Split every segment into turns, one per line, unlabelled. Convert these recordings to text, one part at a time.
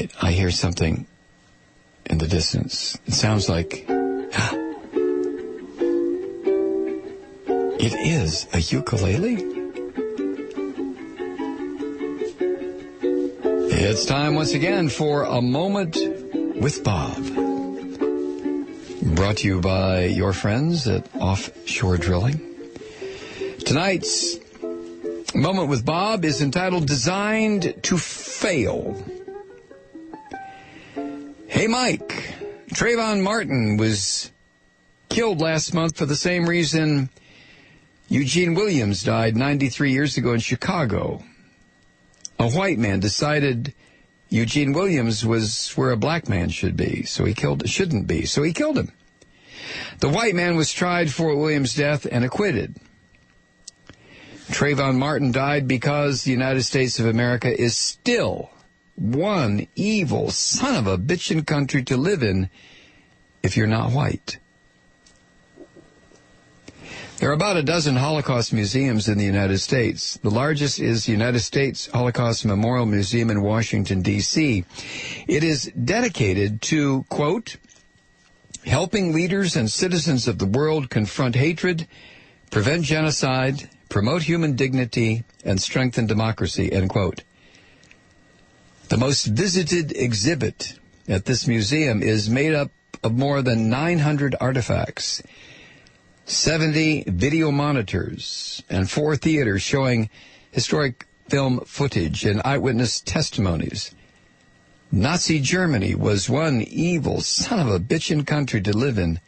right, I hear something in the distance. It sounds like... It is a ukulele? It's time once again for A Moment with Bob. Brought to you by your friends at Offshore Drilling. Tonight's Moment with Bob is entitled Designed to Fail. Hey, Mike. Trayvon Martin was killed last month for the same reason Eugene Williams died 93 years ago in Chicago. A white man decided Eugene Williams was where a black man shouldn't be, so he killed him. The white man was tried for Williams' death and acquitted. Trayvon Martin died because the United States of America is still one evil son of a bitchin' country to live in if you're not white. There are about a dozen Holocaust museums in the United States. The largest is the United States Holocaust Memorial Museum in Washington, D.C. It is dedicated to, quote, helping leaders and citizens of the world confront hatred, prevent genocide, promote human dignity, and strengthen democracy, end quote. The most visited exhibit at this museum is made up of more than 900 artifacts, 70 video monitors, and 4 theaters showing historic film footage and eyewitness testimonies. Nazi Germany was one evil son of a bitchin' country to live in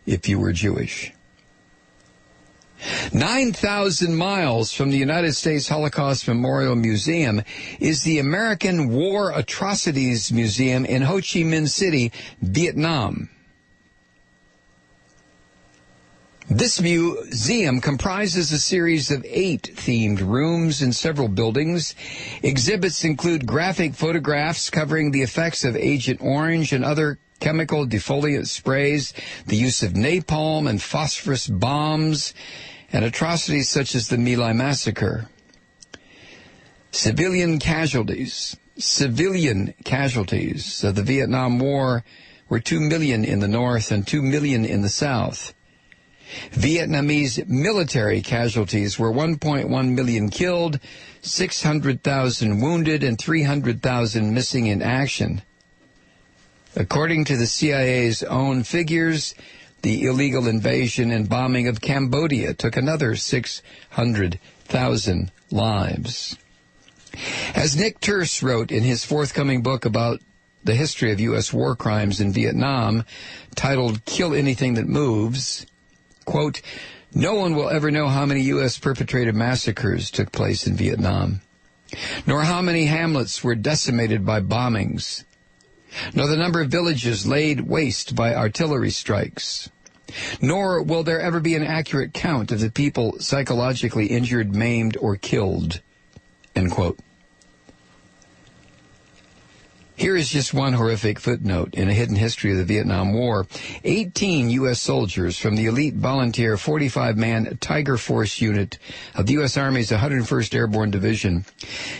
if you were Jewish. 9,000 miles from the United States Holocaust Memorial Museum is the American War Atrocities Museum in Ho Chi Minh City, Vietnam. This museum comprises a series of 8 themed rooms in several buildings. Exhibits include graphic photographs covering the effects of Agent Orange and other chemical defoliant sprays, the use of napalm and phosphorus bombs, and atrocities such as the My Lai massacre. Civilian casualties of the Vietnam War were 2 million in the north and 2 million in the south. Vietnamese military casualties were 1.1 million killed, 600,000 wounded, and 300,000 missing in action. According to the CIA's own figures, the illegal invasion and bombing of Cambodia took another 600,000 lives. As Nick Turse wrote in his forthcoming book about the history of U.S. war crimes in Vietnam, titled Kill Anything That Moves, quote, no one will ever know how many U.S. perpetrated massacres took place in Vietnam, nor how many hamlets were decimated by bombings, nor the number of villages laid waste by artillery strikes, nor will there ever be an accurate count of the people psychologically injured, maimed, or killed, end quote. Here is just one horrific footnote in a hidden history of the Vietnam War. 18 U.S. soldiers from the elite volunteer 45-man Tiger Force unit of the U.S. Army's 101st Airborne Division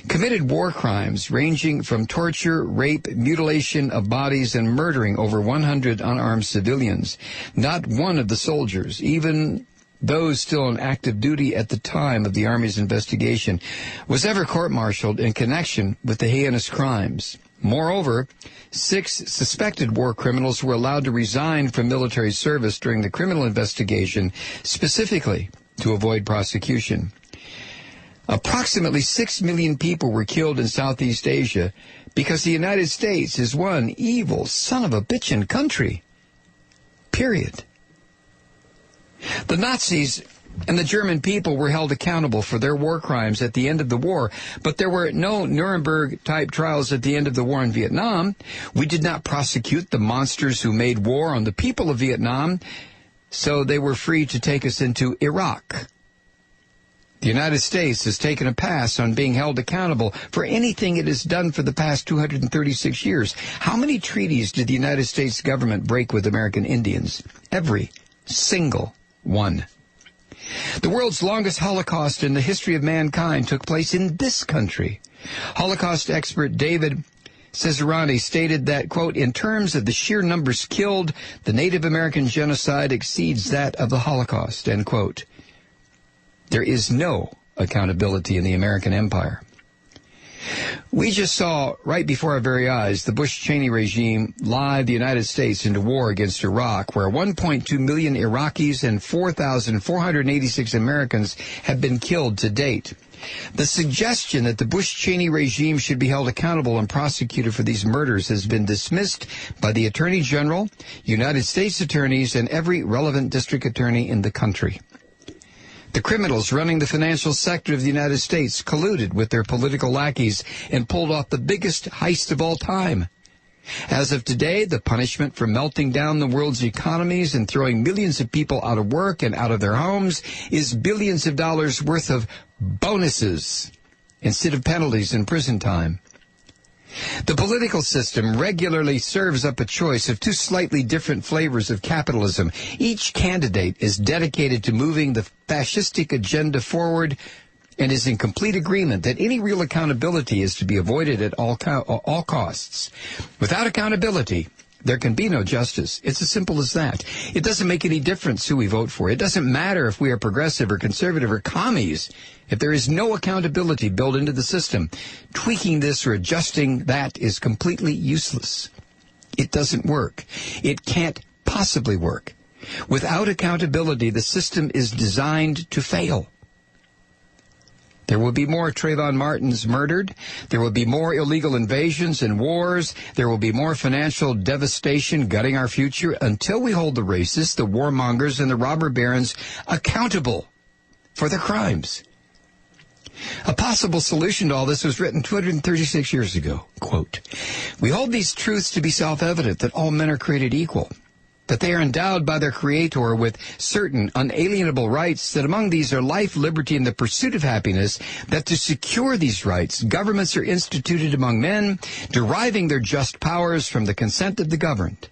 committed war crimes ranging from torture, rape, mutilation of bodies, and murdering over 100 unarmed civilians. Not one of the soldiers, even those still on active duty at the time of the Army's investigation, was ever court-martialed in connection with the heinous crimes. Moreover, 6 suspected war criminals were allowed to resign from military service during the criminal investigation, specifically to avoid prosecution. Approximately 6 million people were killed in Southeast Asia because the United States is one evil son of a bitchin' country. Period. The Nazis and the German people were held accountable for their war crimes at the end of the war, but there were no Nuremberg-type trials at the end of the war in Vietnam. We did not prosecute the monsters who made war on the people of Vietnam, so they were free to take us into Iraq. The United States has taken a pass on being held accountable for anything it has done for the past 236 years. How many treaties did the United States government break with American Indians? Every single one. The world's longest Holocaust in the history of mankind took place in this country. Holocaust expert David Cesarani stated that, quote, in terms of the sheer numbers killed, the Native American genocide exceeds that of the Holocaust, end quote. There is no accountability in the American empire. We just saw, right before our very eyes, the Bush-Cheney regime lie the United States into war against Iraq, where 1.2 million Iraqis and 4,486 Americans have been killed to date. The suggestion that the Bush-Cheney regime should be held accountable and prosecuted for these murders has been dismissed by the Attorney General, United States attorneys, and every relevant district attorney in the country. The criminals running the financial sector of the United States colluded with their political lackeys and pulled off the biggest heist of all time. As of today, the punishment for melting down the world's economies and throwing millions of people out of work and out of their homes is billions of dollars worth of bonuses instead of penalties and prison time. The political system regularly serves up a choice of two slightly different flavors of capitalism. Each candidate is dedicated to moving the fascistic agenda forward and is in complete agreement that any real accountability is to be avoided at all costs. Without accountability, there can be no justice. It's as simple as that. It doesn't make any difference who we vote for. It doesn't matter if we are progressive or conservative or commies. If there is no accountability built into the system, tweaking this or adjusting that is completely useless. It doesn't work. It can't possibly work. Without accountability, the system is designed to fail. There will be more Trayvon Martins murdered. There will be more illegal invasions and wars. There will be more financial devastation gutting our future until we hold the racists, the warmongers, and the robber barons accountable for their crimes. A possible solution to all this was written 236 years ago. Quote, we hold these truths to be self-evident, that all men are created equal, that they are endowed by their Creator with certain unalienable rights, that among these are life, liberty, and the pursuit of happiness, that to secure these rights, governments are instituted among men, deriving their just powers from the consent of the governed.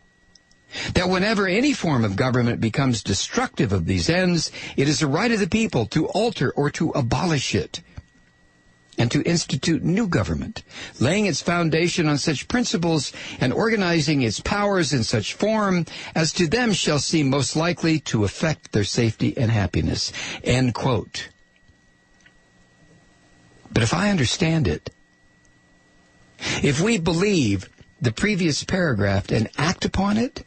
That whenever any form of government becomes destructive of these ends, it is the right of the people to alter or to abolish it, and to institute new government, laying its foundation on such principles and organizing its powers in such form as to them shall seem most likely to affect their safety and happiness. End quote. But if I understand it, if we believe the previous paragraph and act upon it,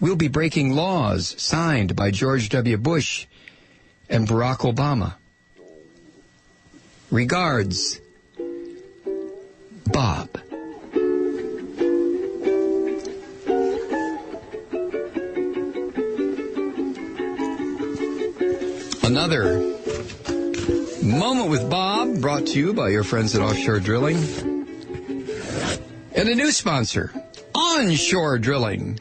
we'll be breaking laws signed by George W. Bush and Barack Obama. Regards, Bob. Another Moment with Bob, brought to you by your friends at Offshore Drilling. And a new sponsor, Onshore Drilling.